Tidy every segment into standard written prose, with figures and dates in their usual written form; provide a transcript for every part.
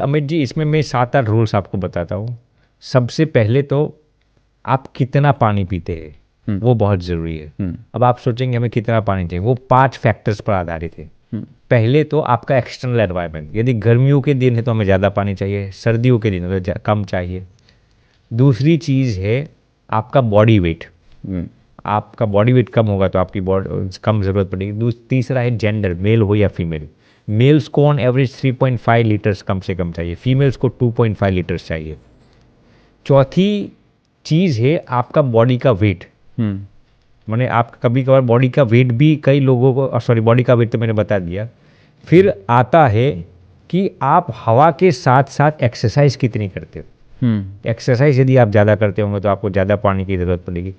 अमित जी, इसमें मैं 7-8 रूल्स आपको बताता हूँ। सबसे पहले तो आप कितना पानी पीते हैं वो बहुत ज़रूरी है। अब आप सोचेंगे हमें कितना पानी चाहिए, वो 5 फैक्टर्स पर आधारित है। पहले तो आपका एक्सटर्नल एनवायरनमेंट, यदि गर्मियों के दिन है तो हमें ज़्यादा पानी चाहिए, सर्दियों के दिन है तो कम चाहिए। दूसरी चीज़ है आपका बॉडी वेट, आपका बॉडी वेट कम होगा तो आपकी बॉडी कम ज़रूरत पड़ेगी। तीसरा है जेंडर, मेल हो या फीमेल। मेल्स को ऑन एवरेज 3.5 लीटर्स कम से कम चाहिए, फीमेल्स को 2.5 लीटर्स चाहिए। चौथी चीज़ है आपका बॉडी का वेट। मैंने आप कभी कभार बॉडी का वेट भी कई लोगों को, सॉरी बॉडी का वेट तो मैंने बता दिया। फिर आता है कि आप हवा के साथ साथ एक्सरसाइज कितनी करते हो। एक्सरसाइज यदि आप ज़्यादा करते होंगे तो आपको ज़्यादा पानी की ज़रूरत पड़ेगी।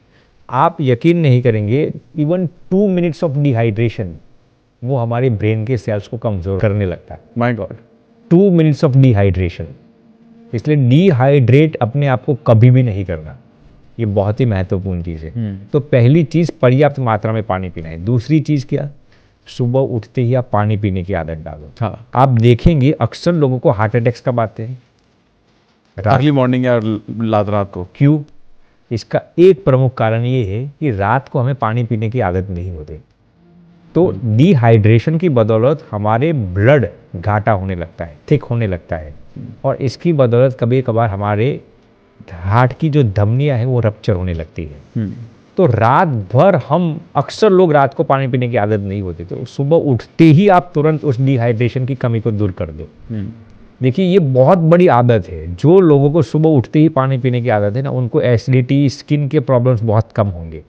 आप यकीन नहीं करेंगे, इवन 2 मिनट्स ऑफ डिहाइड्रेशन वो हमारे ब्रेन के सेल्स को कमज़ोर करने लगता है। My God, 2 minutes of dehydration. इसलिए डिहाइड्रेट अपने आप को कभी भी नहीं करना, ये बहुत ही महत्वपूर्ण चीज़ है। तो पहली चीज़ पर्याप्त मात्रा में पानी पीना है। दूसरी चीज़ क्या, सुबह उठते ही आप पानी पीने की आदत डालो। हाँ, आप देखेंगे अक्सर लोगों को हार्ट अटैक्स कब आते हैं, अर्ली मॉर्निंग या रात को। क्यों? इसका एक प्रमुख कारण ये है कि रात को हमें पानी पीने की आदत नहीं होती। तो डिहाइड्रेशन की बदौलत हमारे ब्लड घाटा होने लगता है, थिक होने लगता है, और इसकी बदौलत कभी कभार हमारे हार्ट की जो धमनियां हैं वो रप्चर होने लगती है। तो रात भर हम, अक्सर लोग रात को पानी पीने की आदत नहीं होती, तो सुबह उठते ही आप तुरंत उस डिहाइड्रेशन की कमी को दूर कर दो। देखिए ये बहुत बड़ी आदत है। जो लोगों को सुबह उठते ही पानी पीने की आदत है ना, उनको एसिडिटी, स्किन के प्रॉब्लम्स बहुत कम होंगे।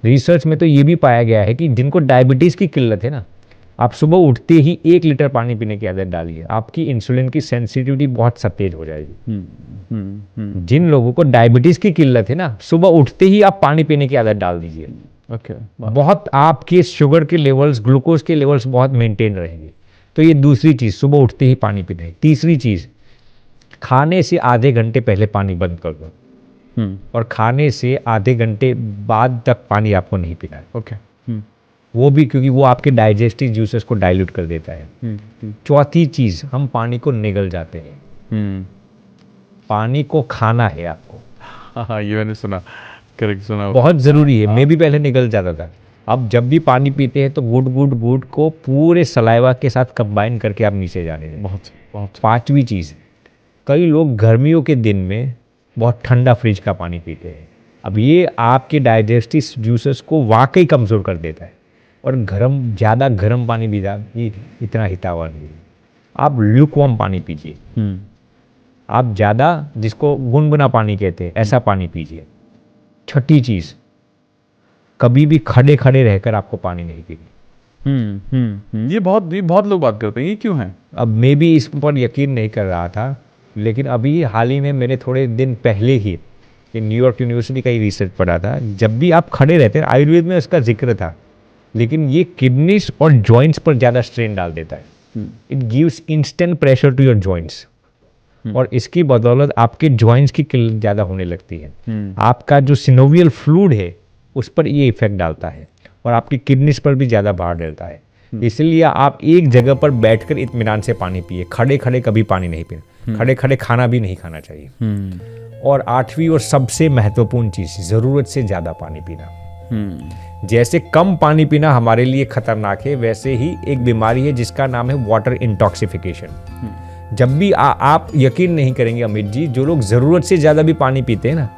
रिसर्च में तो ये भी पाया गया है कि जिनको डायबिटीज़ की किल्लत है ना, आप सुबह उठते ही 1 लीटर पानी पीने की आदत डालिए, आपकी इंसुलिन की सेंसिटिविटी बहुत सतेज हो जाएगी। जिन लोगों को डायबिटीज़ की किल्लत है ना, सुबह उठते ही आप पानी पीने की आदत डाल दीजिए। ओके, बहुत आपके शुगर के लेवल्स, ग्लूकोज के लेवल्स बहुत मेंटेन रहेंगे। तो ये दूसरी चीज़, सुबह उठते ही पानी पीना है। तीसरी चीज़, खाने से आधे घंटे पहले पानी बंद कर दो, और खाने से आधे घंटे बाद तक पानी आपको नहीं पीना है। ओके, वो भी क्योंकि वो आपके डाइजेस्टिव जूसेस को डाइल्यूट कर देता है। चौथी चीज़, हम पानी को निगल जाते हैं। पानी को खाना है आपको। हाँ, ये मैंने सुना, करेक्ट सुना, बहुत ज़रूरी है। मैं भी पहले निगल जाता था। अब जब भी पानी पीते हैं तो गुड को पूरे सलाइवा के साथ कंबाइन करके आप नीचे जाने दें। बहुत। पांचवी चीज़, कई लोग गर्मियों के दिन में बहुत ठंडा फ्रिज का पानी पीते हैं। अब ये आपके डाइजेस्टिव जूसेस को वाकई कमज़ोर कर देता है, और ज़्यादा गर्म पानी भी ये इतना हितावह नहीं है। आप ल्यूकवार्म पानी पीजिए। आप ज़्यादा, जिसको गुनगुना पानी कहते हैं, ऐसा पानी पीजिए। छठी चीज़, कभी भी खड़े खड़े रहकर आपको पानी नहीं पीना। ये बहुत लोग बात करते हैं, ये क्यों है? अब मैं भी इस पर यकीन नहीं कर रहा था, लेकिन अभी हाल ही में मैंने थोड़े दिन पहले ही न्यूयॉर्क यूनिवर्सिटी का ही रिसर्च पढ़ा था। जब भी आप खड़े रहते हैं, आयुर्वेद में उसका जिक्र था, लेकिन ये किडनीज और जॉइंट्स पर ज़्यादा स्ट्रेन डाल देता है। It gives instant pressure to your joints, और इसकी बदौलत आपके जॉइंट्स की किल्लत ज़्यादा होने लगती है। आपका जो सिनोवियल फ्लूइड है उस पर ये इफेक्ट डालता है, और आपकी किडनीज पर भी ज़्यादा भार डालता है। इसलिए आप एक जगह पर बैठकर इत्मीनान से पानी पिए, खड़े खड़े कभी पानी नहीं पीना, खड़े खड़े खाना भी नहीं खाना चाहिए। और 8वीं और सबसे महत्वपूर्ण चीज़, ज़रूरत से ज़्यादा पानी पीना। जैसे कम पानी पीना हमारे लिए खतरनाक है, वैसे ही एक बीमारी है जिसका नाम है वाटर इंटॉक्सिफिकेशन। जब भी आप यकीन नहीं करेंगे अमित जी, जो लोग ज़रूरत से ज़्यादा भी पानी पीते हैं ना,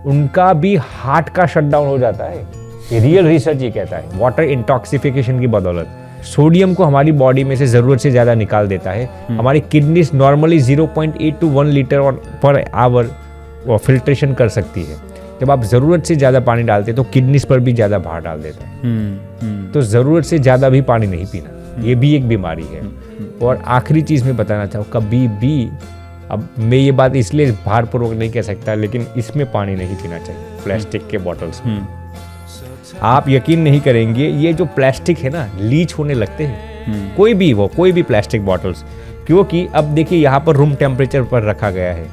उनका भी हार्ट का शटडाउन हो जाता है। रियल रिसर्च ये कहता है, वाटर इंटॉक्सिफिकेशन की बदौलत सोडियम को हमारी बॉडी में से ज़रूरत से ज़्यादा निकाल देता है। हमारी kidneys normally 0.8 to 1 litre per hour filtration कर सकती है। जब आप ज़रूरत से ज़्यादा पानी डालते हैं तो किडनीज पर भी ज़्यादा भार डाल देता है। तो ज़रूरत से ज़्यादा भी पानी नहीं पीना, ये भी एक बीमारी है। और आखिरी चीज़ मैं बताना चाहूँ, कभी भी, अब मैं ये बात इसलिए भारपूर्वक नहीं कह सकता, लेकिन इसमें पानी नहीं पीना चाहिए, प्लास्टिक के बॉटल्स में। आप यकीन नहीं करेंगे, ये जो प्लास्टिक है ना, लीच होने लगते हैं। कोई भी प्लास्टिक बॉटल्स, क्योंकि अब देखिए यहाँ पर रूम टेम्परेचर पर रखा गया है,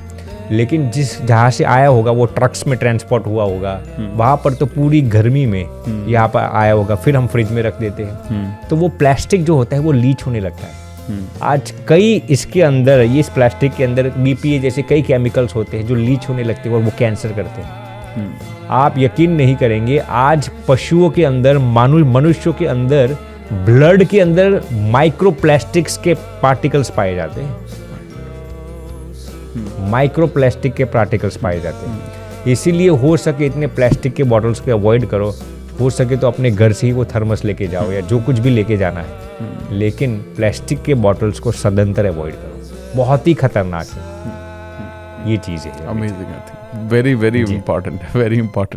लेकिन जहाँ से आया होगा वो ट्रक्स में ट्रांसपोर्ट हुआ होगा, वहाँ पर तो पूरी गर्मी में यहाँ पर आया होगा, फिर हम फ्रिज में रख देते हैं। तो वो प्लास्टिक जो होता है वो लीच होने लगता है। आज कई इसके अंदर, ये इस प्लास्टिक के अंदर BPA जैसे कई केमिकल्स होते हैं जो लीच होने लगते हैं और वो कैंसर करते हैं। आप यकीन नहीं करेंगे, आज पशुओं के अंदर, मनुष्यों के अंदर, ब्लड के अंदर माइक्रोप्लास्टिक्स के पार्टिकल्स पाए जाते हैं। माइक्रोप्लास्टिक के पार्टिकल्स पाए जाते हैं। इसीलिए हो सके इतने प्लास्टिक के बॉटल्स को अवॉइड करो। हो सके तो अपने घर से ही वो थर्मस लेके जाओ या जो कुछ भी लेके जाना है, लेकिन प्लास्टिक के बॉटल्स को सदंतर अवॉइड करो। बहुत ही खतरनाक है ये चीज़ है। Amazing, I think very very important, very important.